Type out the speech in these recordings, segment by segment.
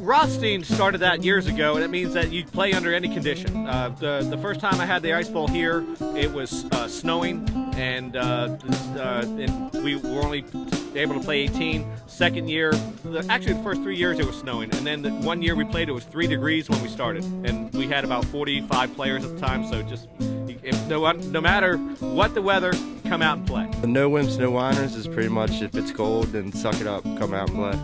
Rothstein started that years ago, and it means that you play under any condition. The first time I had the ice bowl here, it was snowing, and we were only able to play 18. Second year, actually the first 3 years it was snowing, and then the 1 year we played it was 3 degrees when we started, and we had about 45 players at the time. So just no matter what the weather, come out and play. The no wimps, no whiners is pretty much if it's cold, then suck it up, come out and play.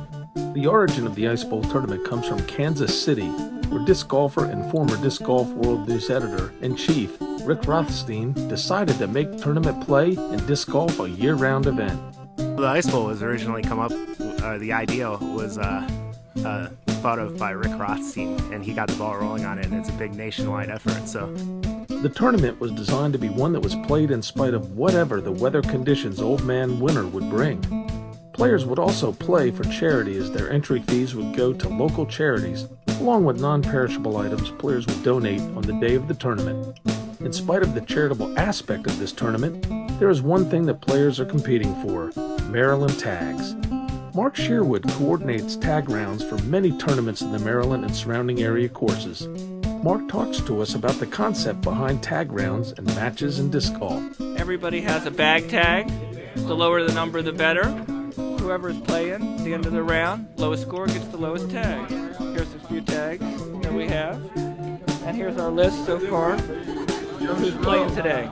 The origin of the Ice Bowl tournament comes from Kansas City, where disc golfer and former Disc Golf World News editor-in-chief Rick Rothstein decided to make tournament play and disc golf a year-round event. The Ice Bowl was originally the idea was thought of by Rick Rothstein, and he got the ball rolling on it, and it's a big nationwide effort. So the tournament was designed to be one that was played in spite of whatever the weather conditions Old Man Winter would bring. Players would also play for charity, as their entry fees would go to local charities, along with non-perishable items players would donate on the day of the tournament. In spite of the charitable aspect of this tournament, there is one thing that players are competing for: Maryland tags. Mark Sherwood coordinates tag rounds for many tournaments in the Maryland and surrounding area courses. Mark talks to us about the concept behind tag rounds and matches in disc golf. Everybody has a bag tag. The lower the number, the better. Whoever is playing at the end of the round, lowest score gets the lowest tag. Here's a few tags that we have. And here's our list so far of who's playing today.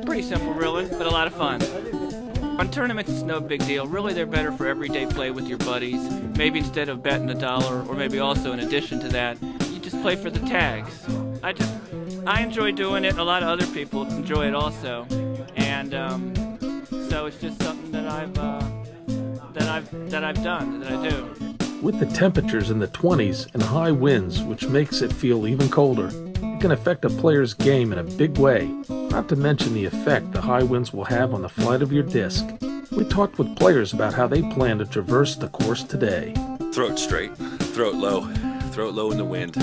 Pretty simple, really, but a lot of fun. On tournaments, it's no big deal. Really, they're better for everyday play with your buddies. Maybe instead of betting $1, or maybe also in addition to that, you just play for the tags. I enjoy doing it, and a lot of other people enjoy it also. And so it's just something that I do. With the temperatures in the 20s and high winds, which makes it feel even colder, it can affect a player's game in a big way, not to mention the effect the high winds will have on the flight of your disc. We talked with players about how they plan to traverse the course today. Throw it straight, throw it low in the wind.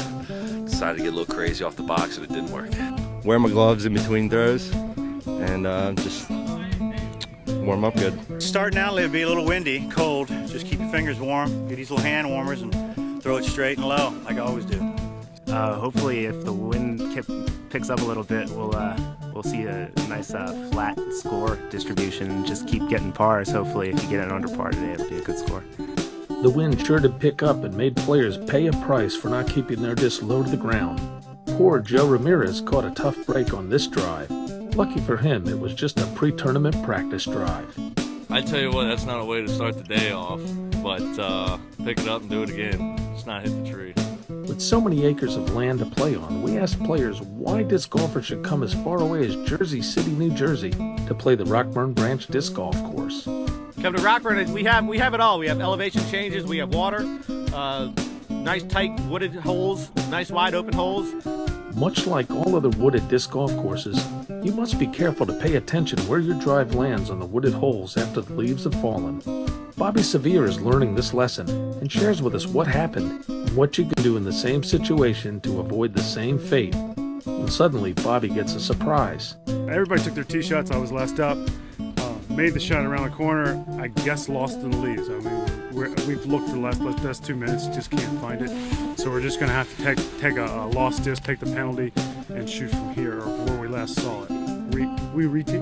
Decided to get a little crazy off the box, and it didn't work. Wear my gloves in between throws, and just warm up good. Starting out, it'll be a little windy, cold. Just keep your fingers warm, get these little hand warmers, and throw it straight and low, like I always do. Hopefully, if the wind picks up a little bit, we'll see a nice flat score distribution and just keep getting pars. Hopefully, if you get an under par today, it'll be a good score. The wind sure did pick up and made players pay a price for not keeping their disc low to the ground. Poor Joe Ramirez caught a tough break on this drive. Lucky for him, it was just a pre-tournament practice drive. I tell you what, that's not a way to start the day off, but pick it up and do it again. Just not hit the tree. With so many acres of land to play on, we asked players why disc golfers should come as far away as Jersey City, New Jersey to play the Rockburn Branch Disc Golf Course. Come to Rockburn, we have it all. We have elevation changes, we have water, nice tight wooded holes, nice wide open holes. Much like all other wooded disc golf courses, you must be careful to pay attention where your drive lands on the wooded holes after the leaves have fallen. Bobby Sevier is learning this lesson and shares with us what happened and what you can do in the same situation to avoid the same fate. And suddenly, Bobby gets a surprise. Everybody took their tee shots. I was last up. Made the shot around the corner. I guess lost in the leaves. I mean, we've looked for the last 2 minutes, just can't find it. So we're just going to have to take a lost disc, take the penalty, and shoot from here, or where we last saw it. We re-tee?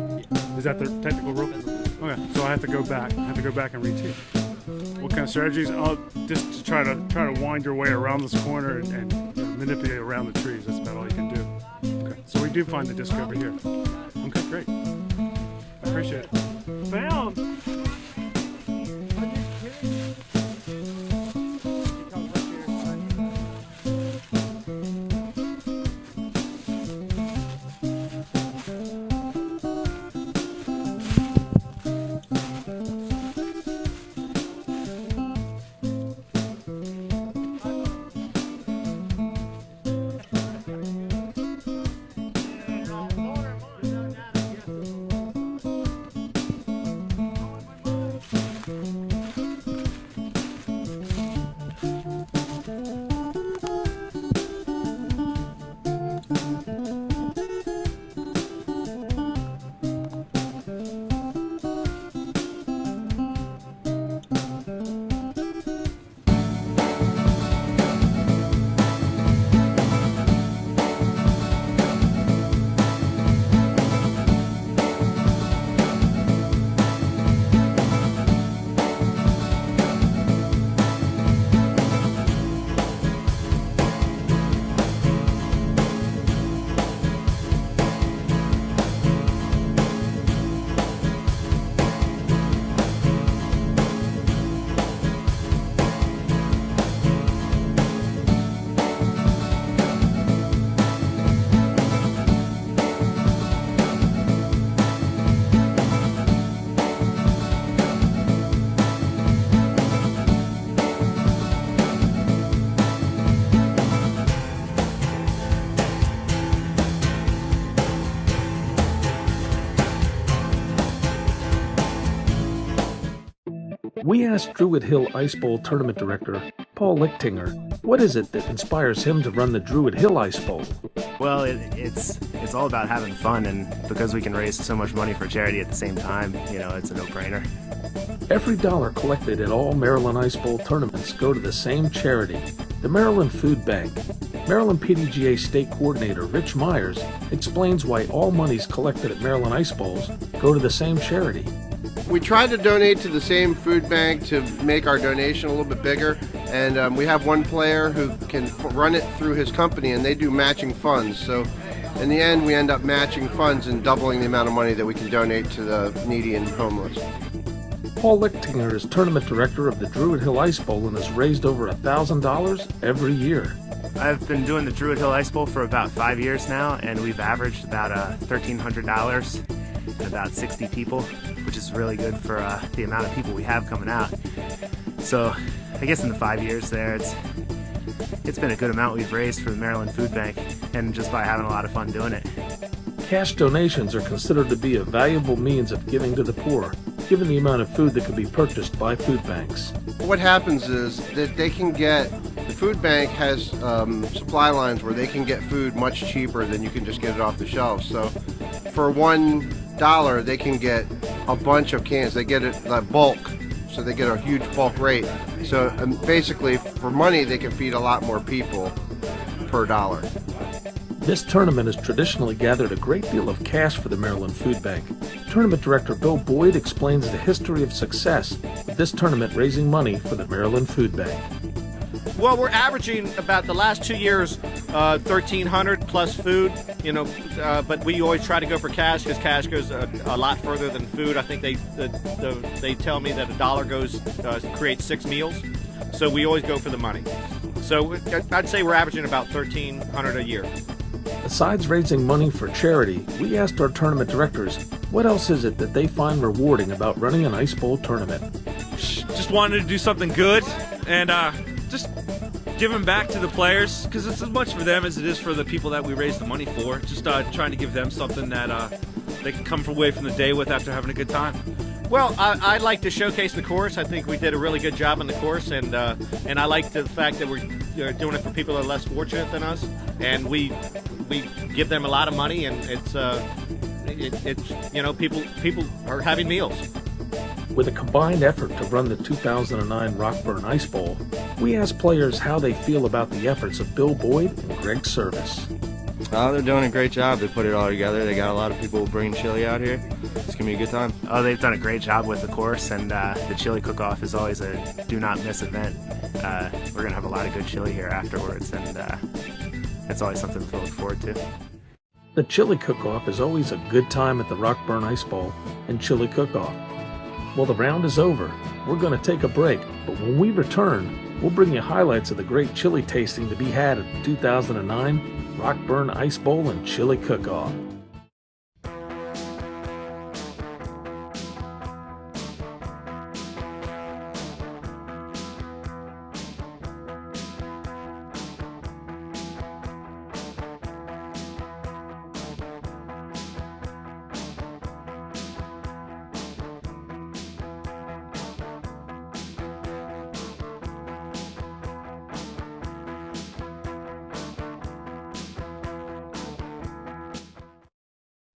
Is that the technical rule? Okay, so I have to go back. And re-tee. What kind of strategies? Just to try to wind your way around this corner and manipulate around the trees. That's about all you can do. Okay, so we do find the disc over here. Okay, great. I appreciate it. Found. We asked Druid Hill Ice Bowl Tournament Director Paul Lichtinger what is it that inspires him to run the Druid Hill Ice Bowl. Well, it's all about having fun, and because we can raise so much money for charity at the same time, it's a no-brainer. Every dollar collected at all Maryland Ice Bowl tournaments go to the same charity, the Maryland Food Bank. Maryland PDGA State Coordinator Rich Myers explains why all monies collected at Maryland Ice Bowls go to the same charity. We try to donate to the same food bank to make our donation a little bit bigger, and we have one player who can run it through his company, and they do matching funds. So in the end, we end up matching funds and doubling the amount of money that we can donate to the needy and homeless. Paul Lichtinger is tournament director of the Druid Hill Ice Bowl and has raised over $1,000 every year. I've been doing the Druid Hill Ice Bowl for about 5 years now, and we've averaged about $1,300 and about 60 people, which is really good for the amount of people we have coming out. So I guess in the 5 years there, it's been a good amount we've raised for the Maryland Food Bank, and just by having a lot of fun doing it. Cash donations are considered to be a valuable means of giving to the poor, given the amount of food that can be purchased by food banks. What happens is that the food bank has supply lines where they can get food much cheaper than you can just get it off the shelf. So for $1, they can get a bunch of cans. They get it bulk, so they get a huge bulk rate. So basically, for money, they can feed a lot more people per dollar. This tournament has traditionally gathered a great deal of cash for the Maryland Food Bank. Tournament Director Bill Boyd explains the history of success with this tournament raising money for the Maryland Food Bank. Well, we're averaging about the last 2 years, 1,300 plus food, but we always try to go for cash because cash goes a lot further than food. I think they tell me that $1 creates 6 meals, so we always go for the money. So I'd say we're averaging about 1,300 a year. Besides raising money for charity, we asked our tournament directors what else is it that they find rewarding about running an Ice Bowl tournament. Just wanted to do something good and just giving back to the players, because it's as much for them as it is for the people that we raise the money for. Just trying to give them something that they can come away from the day with after having a good time. Well, I like to showcase the course. I think we did a really good job on the course, and I like the fact that we're doing it for people that are less fortunate than us, and we give them a lot of money, and people are having meals. With a combined effort to run the 2009 Rockburn Ice Bowl, we asked players how they feel about the efforts of Bill Boyd and Greg Service. They're doing a great job. They put it all together. They got a lot of people bringing chili out here. It's going to be a good time. Oh, they've done a great job with the course, and the chili cook-off is always a do-not-miss event. We're going to have a lot of good chili here afterwards, and it's always something to look forward to. The chili cook-off is always a good time at the Rockburn Ice Bowl and chili cook-off. Well, the round is over. We're going to take a break, but when we return, we'll bring you highlights of the great chili tasting to be had at the 2009 Rockburn Ice Bowl and Chili Cook-Off.